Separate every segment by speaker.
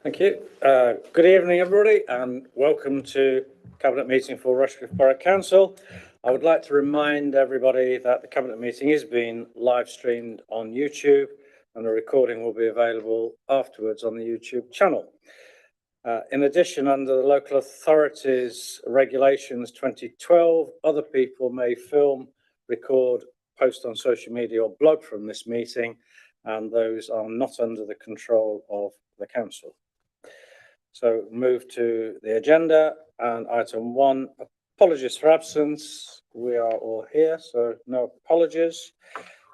Speaker 1: Thank you. Good evening, everybody, and welcome to Cabinet Meeting for Rushcliffe Borough Council. I would like to remind everybody that the Cabinet Meeting is being live streamed on YouTube, and a recording will be available afterwards on the YouTube channel. In addition, under the Local Authorities Regulations 2012, other people may film, record, post on social media or blog from this meeting, and those are not under the control of the Council. So move to the agenda, and item 1, apologies for absence. We are all here, so no apologies.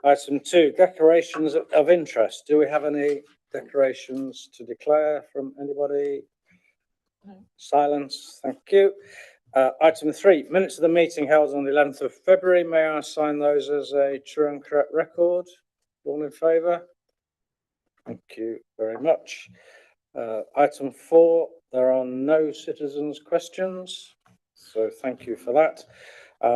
Speaker 1: Item 2, declarations of interest. Do we have any declarations to declare from anybody? No. Silence, thank you. Item 3, minutes of the meeting held on the 11th of February. May I sign those as a true and correct record? All in favour? Thank you very much. Item 4, there are no citizens' questions, so thank you for that.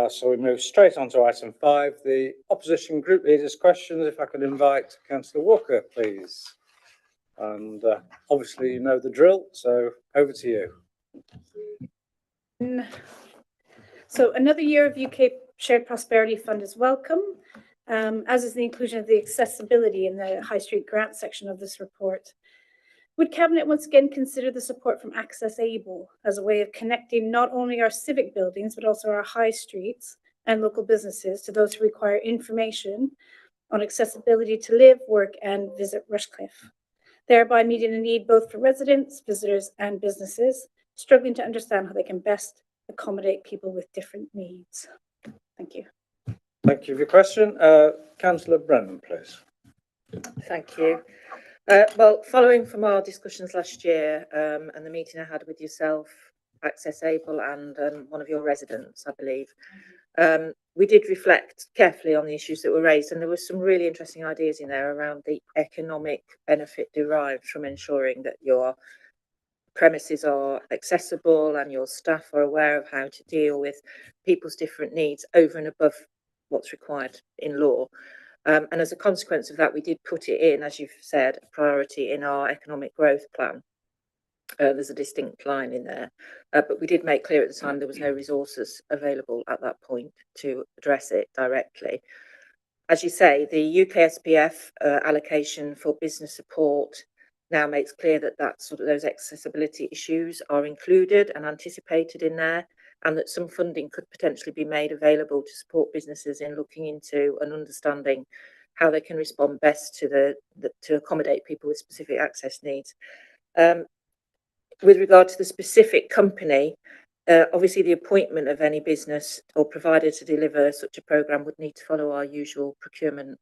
Speaker 1: So we move straight on to item 5, the opposition group leaders' questions. If I could invite Councillor Walker, please. And obviously you know the drill, so over to you.
Speaker 2: So another year of UK Shared Prosperity Fund is welcome, as is the inclusion of the accessibility in the High Street grant section of this report. Would Cabinet once again consider the support from Access Able as a way of connecting not only our civic buildings, but also our high streets and local businesses to those who require information on accessibility to live, work, and visit Rushcliffe, thereby meeting a need both for residents, visitors, and businesses struggling to understand how they can best accommodate people with different needs? Thank you.
Speaker 1: Thank you for your question. Councillor Brennan, please.
Speaker 3: Thank you. Well, following from our discussions last year and the meeting I had with yourself, Access Able, and one of your residents, I believe, we did reflect carefully on the issues that were raised, and there were some really interesting ideas in there around the economic benefit derived from ensuring that your premises are accessible and your staff are aware of how to deal with people's different needs over and above what's required in law. And as a consequence of that, we did put it in, as you've said, a priority in our economic growth plan. There's a distinct line in there, but we did make clear at the time there was no resources available at that point to address it directly. As you say, the UK SPF allocation for business support now makes clear that those accessibility issues are included and anticipated in there, and that some funding could potentially be made available to support businesses in looking into and understanding how they can respond best to to accommodate people with specific access needs. With regard to the specific company, obviously the appointment of any business or provider to deliver such a programme would need to follow our usual procurement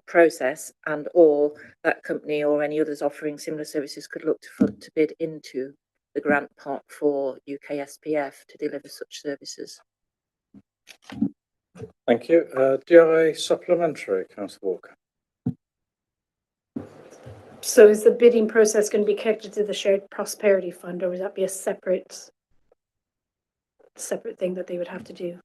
Speaker 3: process, and or that company or any others offering similar services could look to bid into the grant pot for UK SPF to deliver such services.
Speaker 1: Thank you. Do you have a supplementary, Councillor Walker?
Speaker 2: So is the bidding process going to be connected to the Shared Prosperity Fund, or would that be a separate thing that they would have to do?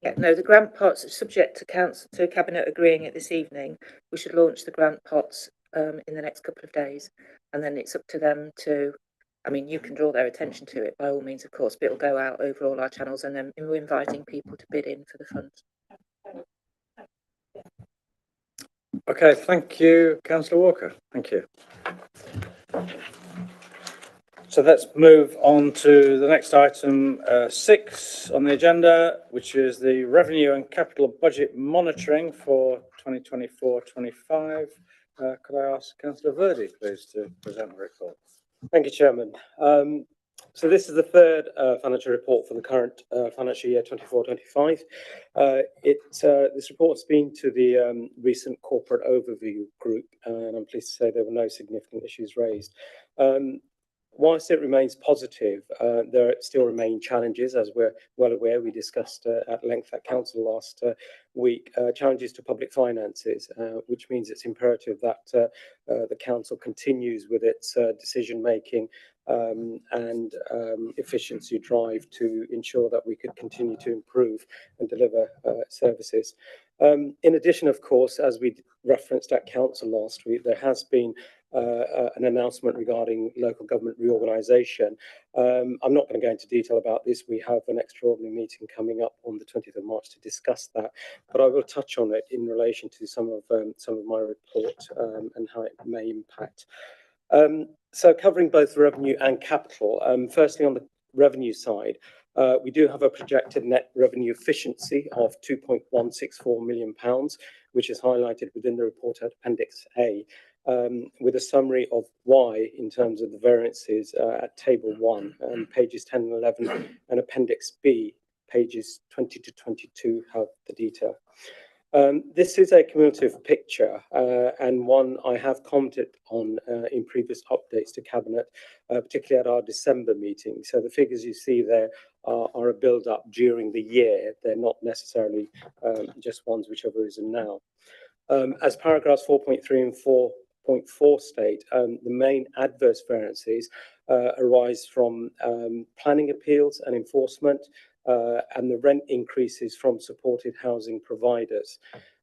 Speaker 3: Yeah, no, the grant pots are subject to Council, to Cabinet agreeing it this evening. We should launch the grant pots in the next couple of days, and then it's up to them to, I mean, you can draw their attention to it by all means, of course, but it'll go out over all our channels, and then we're inviting people to bid in for the funds.
Speaker 1: Okay, thank you, Councillor Walker. Thank you. So let's move on to the next item 6 on the agenda, which is the revenue and capital budget monitoring for 2024-25. Could I ask Councillor Verdi, please, to present the report?
Speaker 4: Thank you, Chairman. So this is the third financial report for the current financial year 24-25. This report's been to the recent corporate overview group, and I'm pleased to say there were no significant issues raised. Whilst it remains positive, there still remain challenges, as we're well aware. We discussed at length at Council last week, challenges to public finances, which means it's imperative that the Council continues with its decision-making and efficiency drive to ensure that we could continue to improve and deliver services. In addition, of course, as we referenced at Council last week, there has been an announcement regarding local government reorganisation. I'm not going to go into detail about this. We have an extraordinary meeting coming up on the 20th of March to discuss that, but I will touch on it in relation to some of my report and how it may impact. So covering both revenue and capital, firstly on the revenue side, we do have a projected net revenue efficiency of £2.164 million, which is highlighted within the report at Appendix A, with a summary of why in terms of the variances at Table 1, pages 10 and 11, and Appendix B, pages 20 to 22 have the detail. This is a cumulative picture and one I have commented on in previous updates to Cabinet, particularly at our December meeting. So the figures you see there are a build-up during the year. They're not necessarily just ones which have arisen now. As paragraphs 4.3 and 4.4 state, the main adverse variances arise from planning appeals and enforcement, and the rent increases from supported housing providers.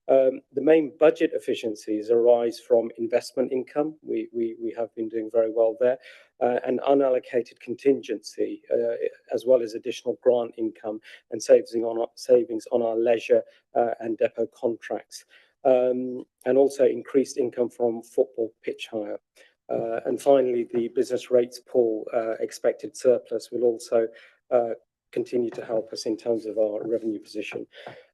Speaker 4: The main budget efficiencies arise from investment income. We have been doing very well there, and unallocated contingency, as well as additional grant income and savings on our leisure and depot contracts, and also increased income from football pitch hire. And finally, the business rates pool expected surplus will also continue to help us in terms of our revenue position.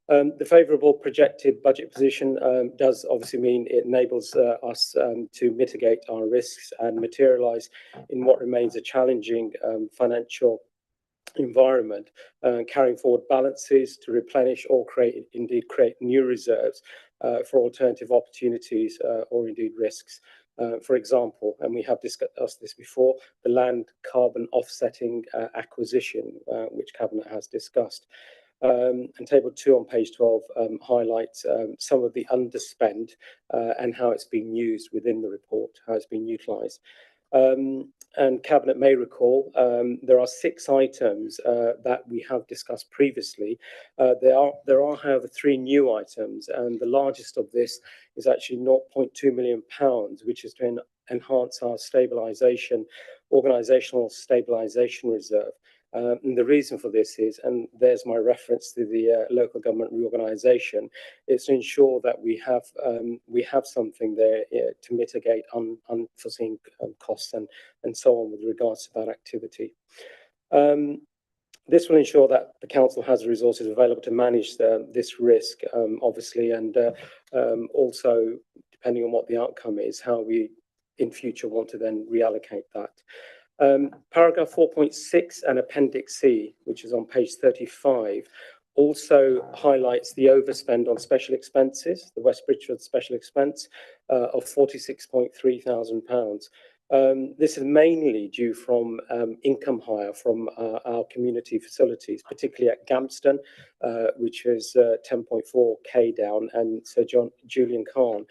Speaker 4: The favourable projected budget position does obviously mean it enables us to mitigate our risks and materialise in what remains a challenging financial environment, carrying forward balances to replenish or create new reserves for alternative opportunities or indeed risks. For example, and we have discussed this before, the land carbon offsetting acquisition, which Cabinet has discussed. And Table 2 on page 12 highlights some of the underspend and how it's been used within the report, how it's been utilised. And Cabinet may recall there are 6 items that we have discussed previously. There are, however, 3 new items, and the largest of this is actually £0.2 million, which is to enhance our organisational stabilisation reserve. And the reason for this is, and there's my reference to the local government reorganisation, it's to ensure that we have something there to mitigate unforeseen costs and so on with regards to that activity. This will ensure that the council has the resources available to manage this risk, obviously, and also, depending on what the outcome is, how we in future want to then reallocate that. Paragraph 4.6 and Appendix C, which is on page 35, also highlights the overspend on special expenses, the West Bridgford special expense of £46.3 thousand. This is mainly due from income hire from our community facilities, particularly at Gampston, which is 10.4k down, and Sir Julian Khan,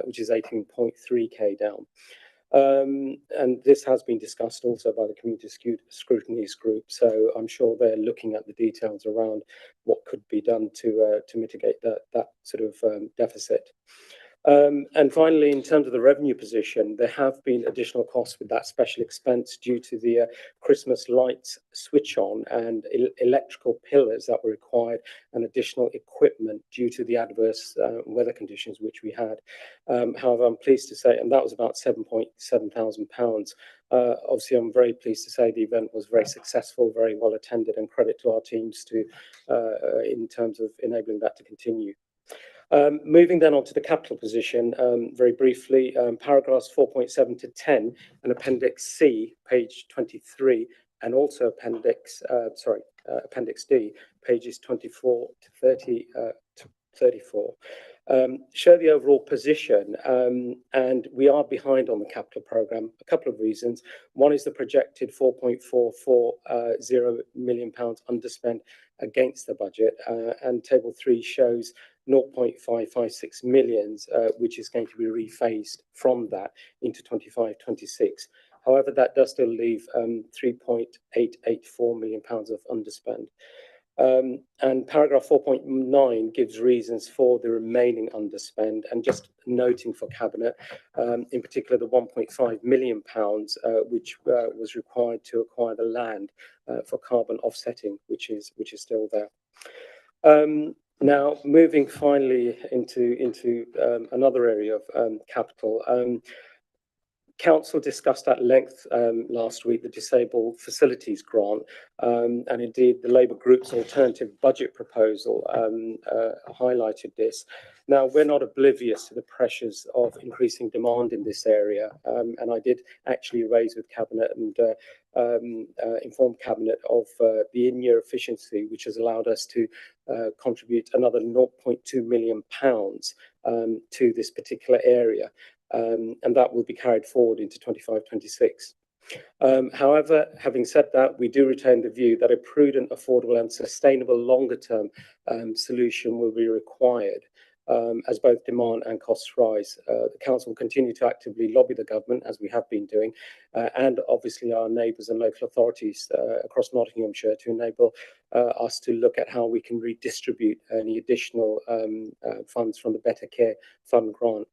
Speaker 4: which is 18.3k down. And this has been discussed also by the Community Scrutinies Group, so I'm sure they're looking at the details around what could be done to mitigate that sort of deficit. And finally, in terms of the revenue position, there have been additional costs with that special expense due to the Christmas lights switch on and electrical pillars that were required and additional equipment due to the adverse weather conditions which we had. However, I'm pleased to say, and that was about £7.7 thousand. Obviously, I'm very pleased to say the event was very successful, very well attended, and credit to our teams in terms of enabling that to continue. Moving then on to the capital position, very briefly, paragraphs 4.7 to 10 and Appendix C, page 23, and also Appendix D, pages 24 to 30 to 34, show the overall position, and we are behind on the capital programme. A couple of reasons. One is the projected £4.440 million underspend against the budget, and Table 3 shows 0.556 million, which is going to be rephased from that into 25-26. However, that does still leave £3.884 million of underspend. And paragraph 4.9 gives reasons for the remaining underspend, and just noting for Cabinet, in particular the £1.5 million, which was required to acquire the land for carbon offsetting, which is still there. Now, moving finally into another area of capital. Council discussed at length last week the Disabled Facilities Grant, and indeed the Labour Group's alternative budget proposal highlighted this. Now, we're not oblivious to the pressures of increasing demand in this area, and I did actually raise with Cabinet and inform Cabinet of the in-year efficiency, which has allowed us to contribute another £0.2 million to this particular area. And that will be carried forward into 25-26. However, having said that, we do retain the view that a prudent, affordable and sustainable longer-term solution will be required as both demand and costs rise. The Council will continue to actively lobby the government, as we have been doing, and obviously our neighbours and local authorities across Nottinghamshire to enable us to look at how we can redistribute any additional funds from the Better Care Fund grant.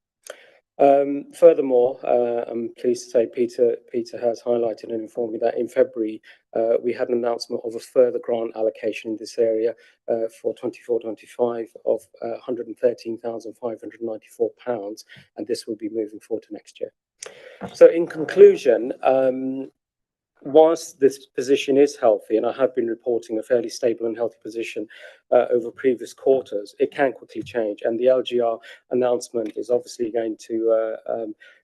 Speaker 4: Furthermore, I'm pleased to say Peter has highlighted and informed me that in February we had an announcement of a further grant allocation in this area for 24-25 of £113,594, and this will be moving forward to next year. So in conclusion, whilst this position is healthy, and I have been reporting a fairly stable and healthy position over previous quarters, it can quickly change. And the LGR announcement is obviously going to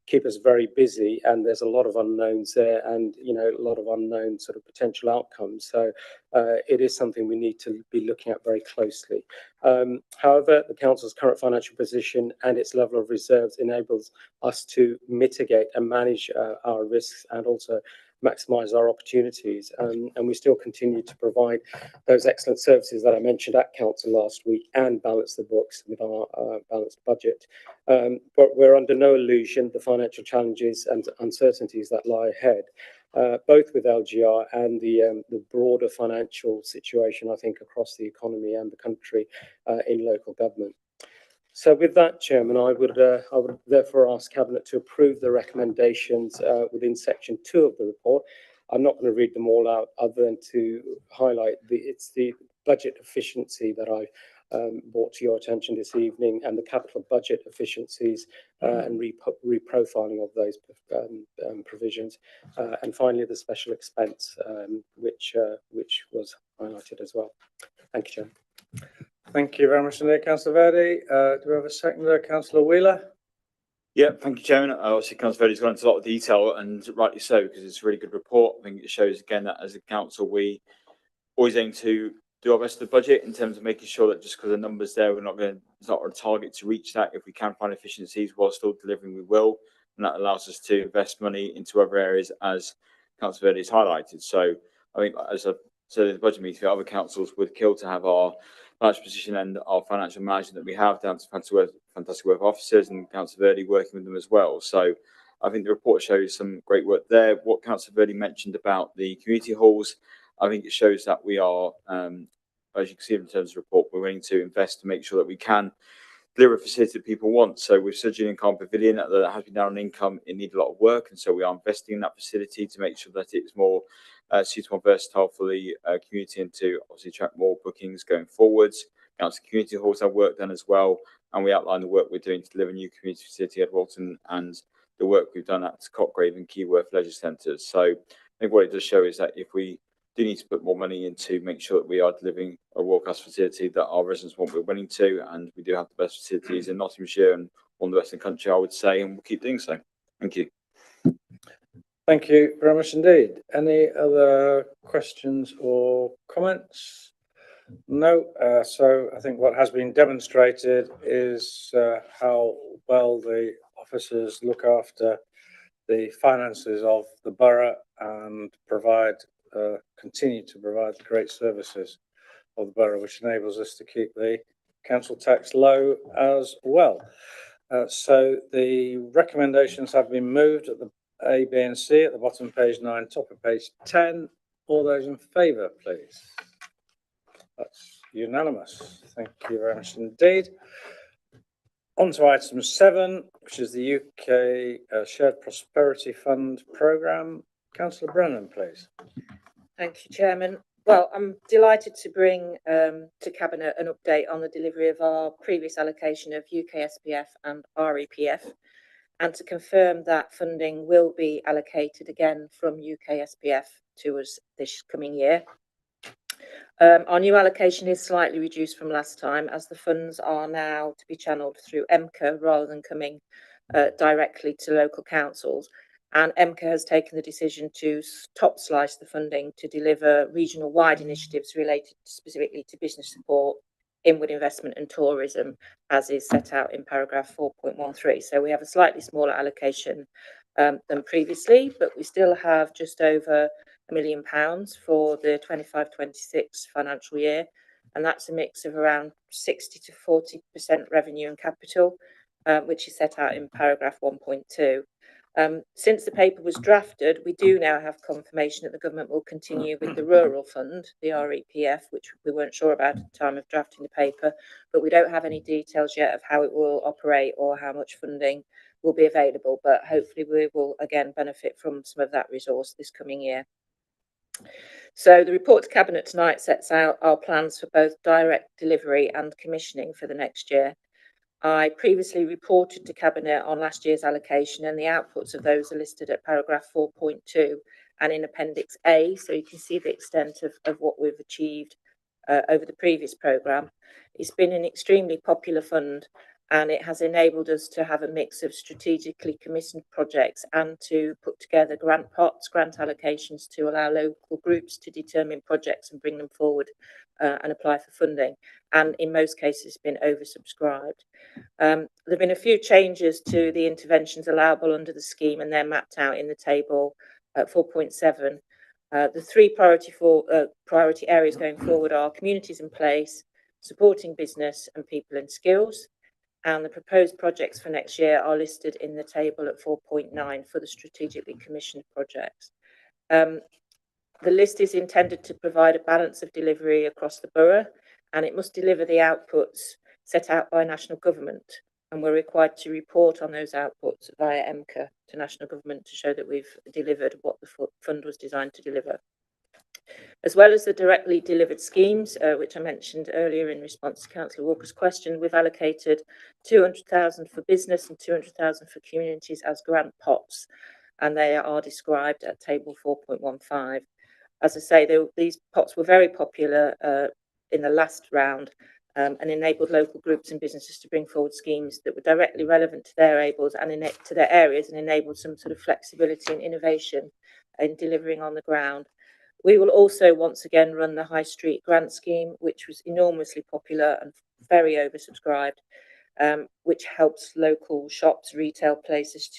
Speaker 4: keep us very busy. And there's a lot of unknowns there and, you know, a lot of unknown sort of potential outcomes. So it is something we need to be looking at very closely. However, the Council's current financial position and its level of reserves enables us to mitigate and manage our risks and also maximise our opportunities, and we still continue to provide those excellent services that I mentioned at Council last week and balance the books with our balanced budget. But we're under no illusion the financial challenges and uncertainties that lie ahead, both with LGR and the broader financial situation, I think, across the economy and the country in local government. So with that, Chairman, I would therefore ask Cabinet to approve the recommendations within section 2 of the report. I'm not going to read them all out other than to highlight it's the budget efficiency that I brought to your attention this evening, and the capital budget efficiencies and reprofiling of those provisions, and finally the special expense which was highlighted as well. Thank you, Chairman.
Speaker 1: Thank you very much indeed, Councillor Verdi. Do we have a seconder, Councillor Wheeler?
Speaker 5: Yeah, thank you, Chairman. Obviously, Councillor Verdi's gone into a lot of detail, and rightly so, because it's a really good report. I think it shows again that as a council, we always aim to do our best with the budget in terms of making sure that just because the numbers there, it's not our target to reach that. If we can find efficiencies while still delivering, we will, and that allows us to invest money into other areas, as Councillor Verdi has highlighted. So I think, as I said in the budget meeting, other councils would kill to have our financial position and our financial management that we have down to fantastic work officers, and Councillor Verdi working with them as well. So I think the report shows some great work there. What Councillor Verdi mentioned about the community halls, I think it shows that we are, as you can see in terms of the report, we're willing to invest to make sure that we can deliver a facility that people want. So with Surgery and Calm Pavilion, that has been down on income, it needed a lot of work, and so we are investing in that facility to make sure that it's more suitable and versatile for the community, and to obviously attract more bookings going forwards. Council community halls have work done as well, and we outline the work we're doing to deliver a new community facility at Walton, and the work we've done at Cotgrave and Keyworth leisure centres. So I think what it does show is that if we do need to put more money into make sure that we are delivering a world-class facility that our residents want, we're willing to, and we do have the best facilities in Nottinghamshire and one of the best in the country, I would say, and we'll keep doing so. Thank you.
Speaker 1: Thank you very much indeed. Any other questions or comments? No. So I think what has been demonstrated is how well the officers look after the finances of the borough and continue to provide the great services of the borough, which enables us to keep the council tax low as well. So the recommendations have been moved at the A, B and C at the bottom of page 9, top of page 10. All those in favour, please. That's unanimous. Thank you very much indeed. On to item 7, which is the UK Shared Prosperity Fund programme. Councillor Brennan, please.
Speaker 3: Thank you, Chairman. Well, I'm delighted to bring to Cabinet an update on the delivery of our previous allocation of UK SPF and REPF, and to confirm that funding will be allocated again from UK SPF to us this coming year. Our new allocation is slightly reduced from last time, as the funds are now to be channelled through EMCA rather than coming directly to local councils. And EMCA has taken the decision to top slice the funding to deliver regional wide initiatives related specifically to business support, inward investment and tourism, as is set out in paragraph 4.13. So we have a slightly smaller allocation than previously, but we still have just over £1 million for the 25-26 financial year, and that's a mix of around 60 to 40% revenue and capital, which is set out in paragraph 1.2. Since the paper was drafted, we do now have confirmation that the government will continue with the Rural Fund, the REPF, which we weren't sure about at the time of drafting the paper, but we don't have any details yet of how it will operate or how much funding will be available, but hopefully we will again benefit from some of that resource this coming year. So the report to Cabinet tonight sets out our plans for both direct delivery and commissioning for the next year. I previously reported to Cabinet on last year's allocation, and the outputs of those are listed at paragraph 4.2 and in Appendix A, so you can see the extent of what we've achieved over the previous programme. It's been an extremely popular fund, and it has enabled us to have a mix of strategically commissioned projects and to put together grant pots, grant allocations to allow local groups to determine projects and bring them forward and apply for funding. And in most cases, it's been oversubscribed. There have been a few changes to the interventions allowable under the scheme, and they're mapped out in the table at 4.7. The three priority areas going forward are communities in place, supporting business and people and skills. And the proposed projects for next year are listed in the table at 4.9 for the strategically commissioned projects. The list is intended to provide a balance of delivery across the borough, and it must deliver the outputs set out by national government. And we're required to report on those outputs via EMCA to national government to show that we've delivered what the fund was designed to deliver. As well as the directly delivered schemes, which I mentioned earlier in response to Councillor Walker's question, we've allocated 200,000 for business and 200,000 for communities as grant pots, and they are described at table 4.15. As I say, these pots were very popular in the last round and enabled local groups and businesses to bring forward schemes that were directly relevant to their to their areas, and enabled some sort of flexibility and innovation in delivering on the ground. We will also once again run the High Street Grant Scheme, which was enormously popular and very oversubscribed, which helps local shops, retail places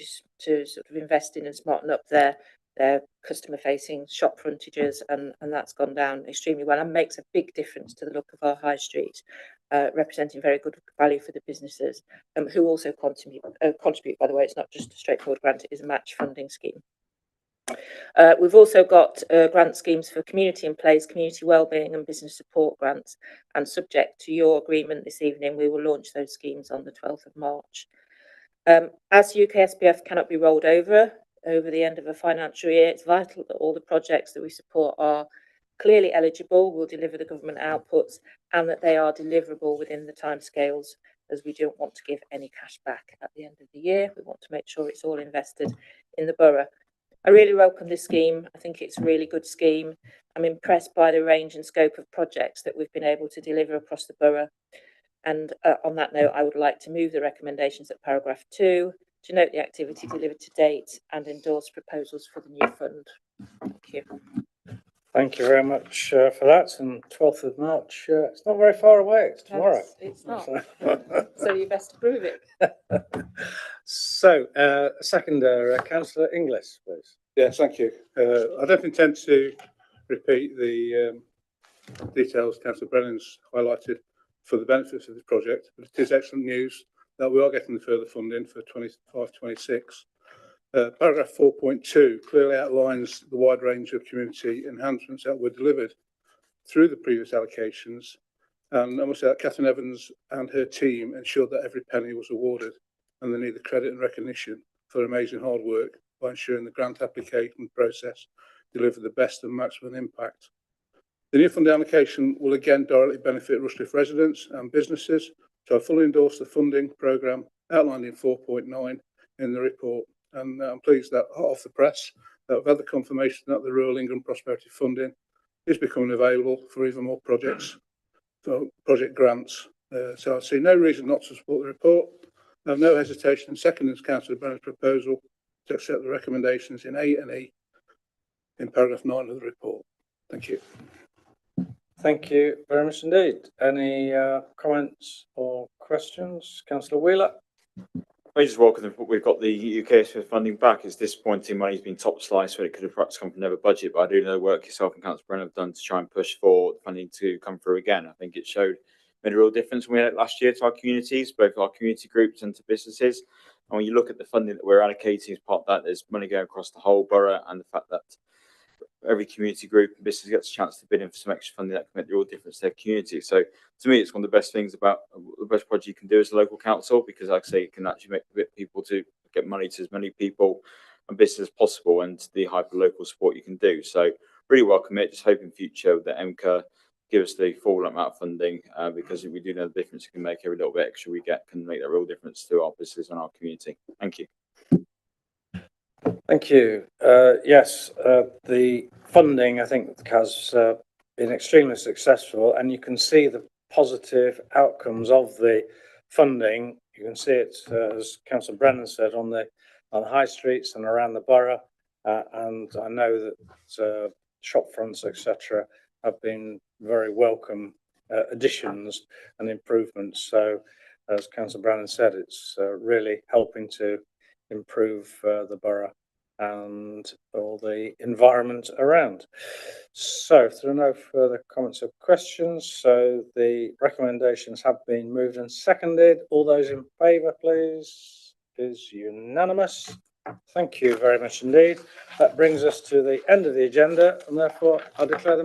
Speaker 3: to sort of invest in and smarten up their customer-facing shop frontages, and that's gone down extremely well and makes a big difference to the look of our high street, representing very good value for the businesses, who also contribute, by the way. It's not just a straightforward grant, it is a match funding scheme. We've also got grant schemes for community in place, community wellbeing and business support grants, and subject to your agreement this evening, we will launch those schemes on the 12th of March. As UK SPF cannot be rolled over the end of a financial year, it's vital that all the projects that we support are clearly eligible, will deliver the government outputs, and that they are deliverable within the timescales, as we don't want to give any cash back at the end of the year. We want to make sure it's all invested in the borough. I really welcome this scheme. I think it's a really good scheme. I'm impressed by the range and scope of projects that we've been able to deliver across the borough. And on that note, I would like to move the recommendations at paragraph 2, to note the activity delivered to date and endorse proposals for the new fund. Thank you.
Speaker 1: Thank you very much for that. And 12th of March, it's not very far away. It's tomorrow.
Speaker 3: It's not. So you best approve it.
Speaker 1: So, seconder, Councillor Inglis, please.
Speaker 6: Yes, thank you. I don't intend to repeat the details Councillor Brennan's highlighted for the benefits of this project, but it is excellent news that we are getting the further funding for 25-26. Paragraph 4.2 clearly outlines the wide range of community enhancements that were delivered through the previous allocations. And I must say that Catherine Evans and her team ensured that every penny was awarded, and they need the credit and recognition for their amazing hard work by ensuring the grant application process delivered the best and maximum impact. The new funding allocation will again directly benefit Rushcliffe residents and businesses, so I fully endorse the funding programme outlined in 4.9 in the report. And I'm pleased that hot off the press that we've had the confirmation that the Rural England Prosperity Funding is becoming available for even more projects, for project grants. So I see no reason not to support the report. I have no hesitation in seconding Councillor Brennan's proposal to accept the recommendations in A and E in paragraph 9 of the report. Thank you.
Speaker 1: Thank you very much indeed. Any comments or questions? Councillor Wheeler?
Speaker 5: I just welcome that we've got the UKSF funding back. It's disappointing money's been top sliced when it could have perhaps come from another budget, but I do know the work yourself and Councillor Brennan have done to try and push for funding to come through again. I think it made a real difference when we had it last year to our communities, both our community groups and to businesses. And when you look at the funding that we're allocating as part of that, there's money going across the whole borough, and the fact that every community group and business gets a chance to bid in for some extra funding that can make the real difference to their community. So to me, it's one of the best things about the best project you can do as a local council, because like I say, it can actually make people to get money to as many people and business as possible, and the hyper local support you can do. So really welcome it. Just hope in future that MCA give us the full amount of funding, because we do know the difference it can make. Every little bit extra we get can make a real difference to our business and our community. Thank you.
Speaker 1: Thank you. Yes, the funding, I think, has been extremely successful, and you can see the positive outcomes of the funding. You can see it, as Councillor Brennan said, on the high streets and around the borough, and I know that shop fronts, etc., have been very welcome additions and improvements. So, as Councillor Brennan said, it's really helping to improve the borough and all the environment around. So if there are no further comments or questions, so the recommendations have been moved and seconded. All those in favour, please, is unanimous. Thank you very much indeed. That brings us to the end of the agenda, and therefore I declare the